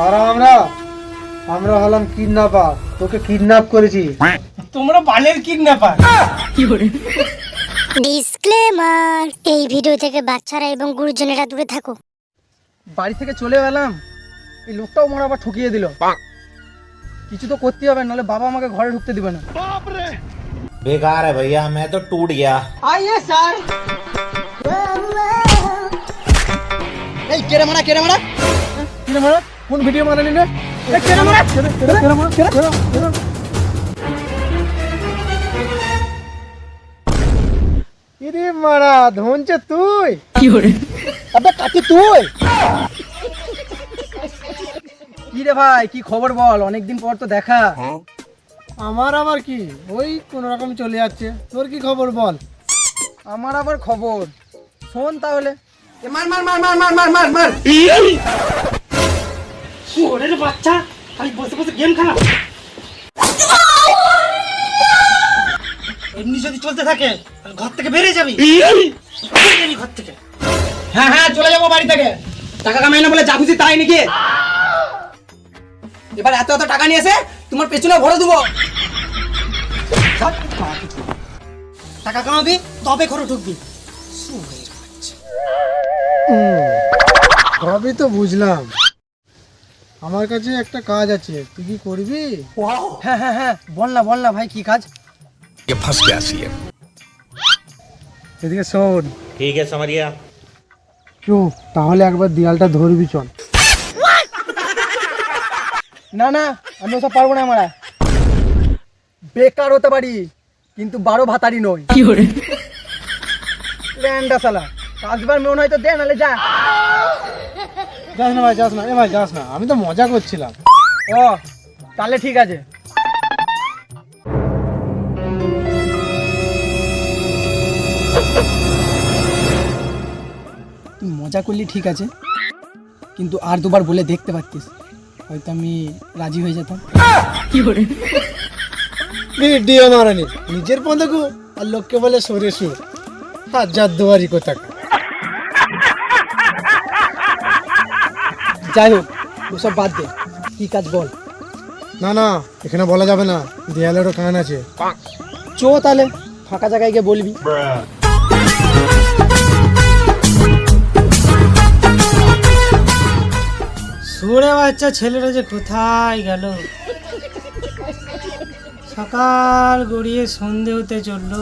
আর আমরা আমরা হলাম কিডন্যাপার, তোকে কিডন্যাপ করেছি। তোমরা বালের কিডন্যাপার। ডিসক্লেমার, এই ভিডিও থেকে বাচ্চারা এবং গুরুজনেরা দূরে থাকো। বাড়ি থেকে চলে গেলাম, এই লোকটাও মনে আবার ঠকিয়ে দিল। কিছু তো করতে হবে, নাহলে বাবা আমাকে ঘরে ঢুকতে দিবে না। बेकार है भैया, मैं तो टूट गया। आइए सर। এই কেড়ে মারা কেড়ে মারা কেড়ে মারা, কোন ভিডিও মারালি রে? এই কেড়ে মারা কেড়ে মারা কেড়ে। ইরে মারা ধনছে তুই? কি করে? আবে কাটি তুই। কি রে ভাই, কি খবর বল? অনেকদিন পর তো দেখা। আমার আবার কি, ওই কোন রকম চলে যাচ্ছে। তোর কি খবর বল? আমার আবার খবর শোন তাহলে। মার মার মার মার মার মার মার মার। ওরে বাচ্চা, খালি বসে বসে গেম খেলা। এমনি যদি চলতে থাকে ঘর থেকে বেরিয়ে যাবি। ঘর থেকে হ্যাঁ হ্যাঁ চলে যাবো বাড়ি থেকে। টাকা কামাই না বলে যা খুশি তাই নাকি? এবার এত এত টাকা নিয়েছে তোমার পেছনে ভরে দেবো। টাকা কামাবি তবে ঘরে ঢুকবি। সবই তো বুঝলাম, আমার কাছে একটা কাজ আছে, তুই কি করবি? হ্যাঁ হ্যাঁ হ্যাঁ বল না ভাই, কি কাজ? ये फंस गया सी है। এদিকে শোন, ठीक है समरिया। চুপ, তাহলে একবার দেয়ালটা ধরবি চল। না না, আমি ওসব পারবো না। আমরা বেকার হতে পারি কিন্তু 12 ভাতারি নই। কি করে ল্যান্ডা শালা, কাজবার মন হয়তো দে, নালে যা। যাস না ভাই, যাস না। এ ভাই যাস না, আমি তো মজা করছিলাম। ও তাহলে ঠিক আছে। তুই মজা করলি ঠিক আছে, কিন্তু আর দুবার বলে দেখতে পারতিস, হয়তো আমি রাজি হয়ে যেতাম। কি করে? ভিডিও মারানি নিজের পদকু আর লোককে বলে সরে সুর। হাজার দুয়ারি কোথা। যাই হোক ওসব বাদ দে, কি কাজ বল। না না, এখানে বলা যাবে না, দেয়ালেরও কান আছে। চো তাহলে ফাঁকা জায়গায় গিয়ে বলবি। সুরে বাচ্চা ছেলেরা যে কোথায় গেল? সকাল গড়িয়ে সন্ধে হতে চললো,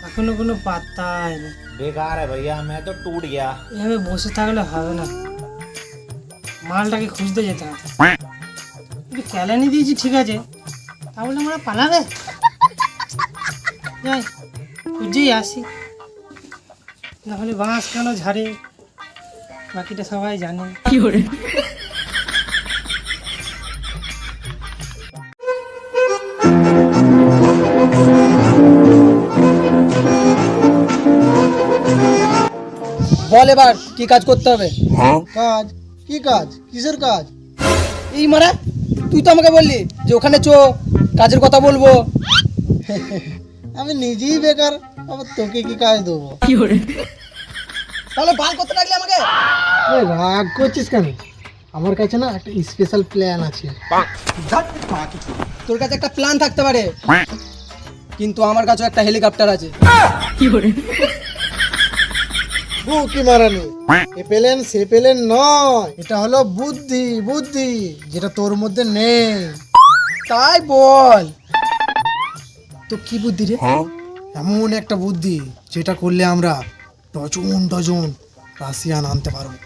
এখনো কোনো পাত্তাই নেই। बेकार है भैया, मैं तो टूट गया। এভাবে বসে থাকলে হবে না, মালটাকে খুঁজতে যেতে হবে। ক্যালানি দিয়েছি ঠিক আছে, তাহলে আমরা পালাবে। যাই খুঁজেই আসি, নাহলে বাঁশ কেন ঝাড়ে বাকিটা সবাই জানে। কি করে? বল এবার কি কাজ করতে হবে? কাজ? কি কাজ? কিসের কাজ? এই মারা, তুই তো আমাকে বললি যে ওখানে চো, কাজের কথা বলবো। আমি নিজেই বেকার, আবার তোকে কি কাজ দেবো? তাহলে বাল করতে লাগলে আমাকে। ওই রাগ করছিস কেন? আমার কাছে না একটা স্পেশাল প্ল্যান আছে। তোর কাছে একটা প্ল্যান থাকতে পারে, কিন্তু আমার কাছে একটা হেলিকপ্টার আছে। কি মারানি, এ প্লেন সে প্লেন নয়, এটা হলো বুদ্ধি। বুদ্ধি যেটা তোর মধ্যে নেই। তাই বল, তো কি বুদ্ধি রে? এমন একটা বুদ্ধি যেটা করলে আমরা ডজন ডজন রাশিয়ান আনতে পারবো।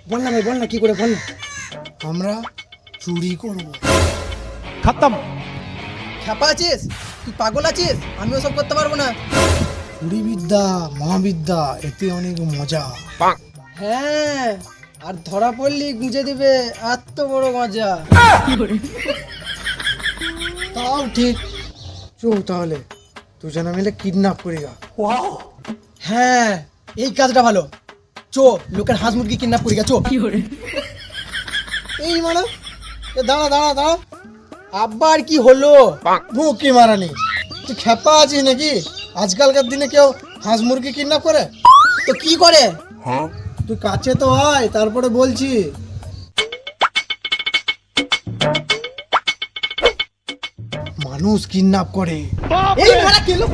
বল না ভাই, বল না কি করে, বল না। আমরা চুরি করব। খ্যাপা আছিস তুই? পাগল আছিস? আমি ওসব করতে পারবো না। চুরি বিদ্যা মহাবিদ্যা, এতে অনেক মজা। হ্যাঁ, আর ধরা পড়লি গুঁজে দিবে এত বড় মজা। তাও ঠিক। চো তাহলে দুজনে মিলে কিডন্যাপ করি গা। হ্যাঁ, এই কাজটা ভালো। চো, লোকের হাঁস মুরগি কিডন্যাপ করি গা, চো। এই মানে, এ দাঁড়া দাঁড়া দাঁড়া, আবার কি হলো? কি মারানি, তুই খেপা আছিস নাকি? আজকালকার দিনে কেউ হাঁস মুরগি কিডন্যাপ করে? তো কি করে? তুই কাছে তো আয়, তারপরে বলছি। মানুষ কিডন্যাপ করে। এই মারা কেলো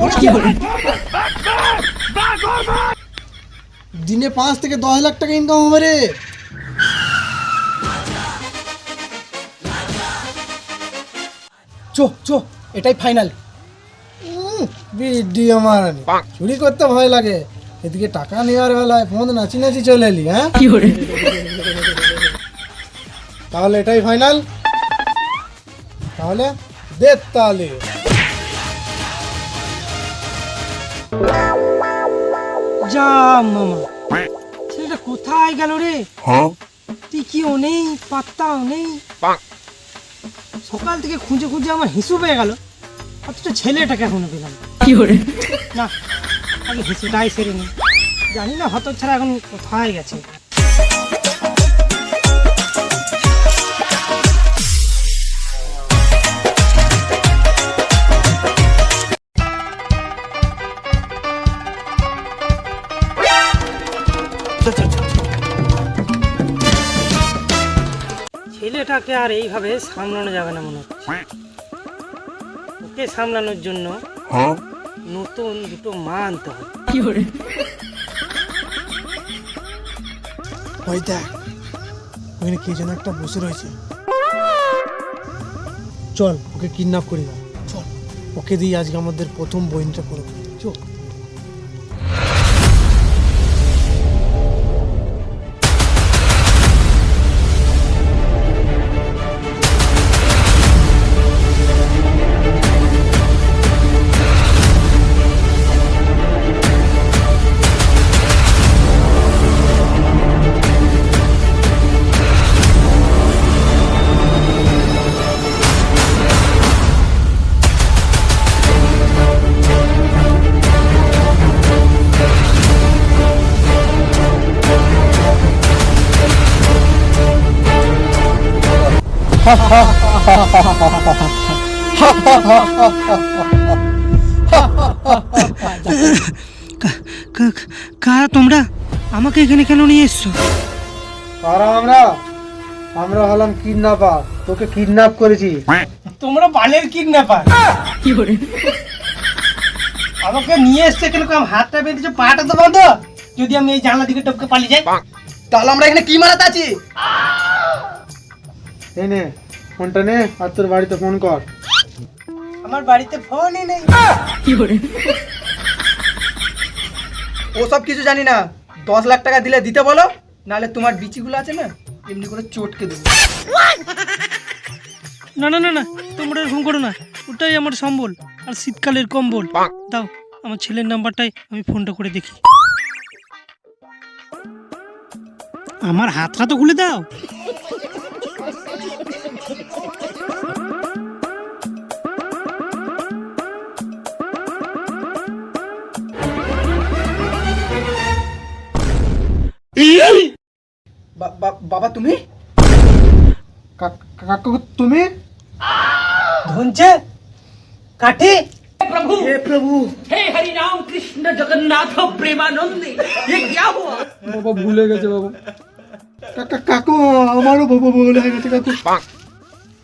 দিনে 5 থেকে 10 লাখ টাকা ইনকাম হবে রে। চো চো, এটাই ফাইনাল। ভিডিও মারানি, চুরি করতে ভয় লাগে, এদিকে টাকা নেওয়ার বেলায় ফোন নাচি নাচি চলে এলি। হ্যাঁ, তাহলে এটাই ফাইনাল। তাহলে দে তাহলে। যা মামা, ছেলেটা কোথায় গেল রে? টিকিও নেই, পাত্তাও নেই। সকাল থেকে খুঁজে খুঁজে আমার হিসু পেয়ে গেল, অথচ ছেলেটাকে এখনো পেলাম না। আগে হিসুটাই সেরে নি, জানি না হত ছাড়া এখন কোথায় গেছে। ছেলেটাকে আর এইভাবে সামলানো যাবে না মনে হচ্ছে। ওকে সামলানোর জন্য নতুন দুটো মা আনতে হবে। ওই দেখ, ওখানে কে যেন একটা বসে রয়েছে। চল ওকে কিডন্যাপ করি না, চল ওকে দিয়ে আজকে আমাদের প্রথম বইনটা করবো। চল। কারা তোমরা? আমাকে এখানে কেন নিয়ে এসছো? কারা আমরা হলাম কিডন্যাপার, তোকে কিডন্যাপ করেছি। তোমরা বালের কিডন্যাপার। আমাকে নিয়ে এসছে এখানে, হাতটা বেঁধেছো, পাটা তো বাঁধো। যদি আমি এই জানলা দিকে টপকে পালিয়ে যাই, তাহলে আমরা এখানে কি মারাতে আছি? এই নে ফোনটা নে, আর তোর বাড়িতে ফোন কর। আমার বাড়িতে ফোনই নেই। ওসব কিছু জানি না, 10 লাখ টাকা দিলে দিতে বলো, নাহলে তোমার বিচিগুলো আছে না, এমনি করে চটকে দেবো। না না না না, তোমরা এরকম করো না, ওটাই আমার সম্বল আর শীতকালের কম্বল। দাও আমার ছেলের নাম্বারটাই, আমি ফোনটা করে দেখি। আমার হাতটা তো খুলে দাও। বাবা তুমি? কাকু তুমি? ধনছে কাঠি। বাবা ভুলে গেছে বাবা। কাকু আমারও বাবা ভুলে গেছে কাকু।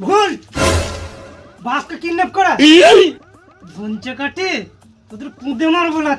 ভুল বাসকে কিডন্যাপ করা। ধনছে কাঠি, তোদের কুঁদে মারবো না।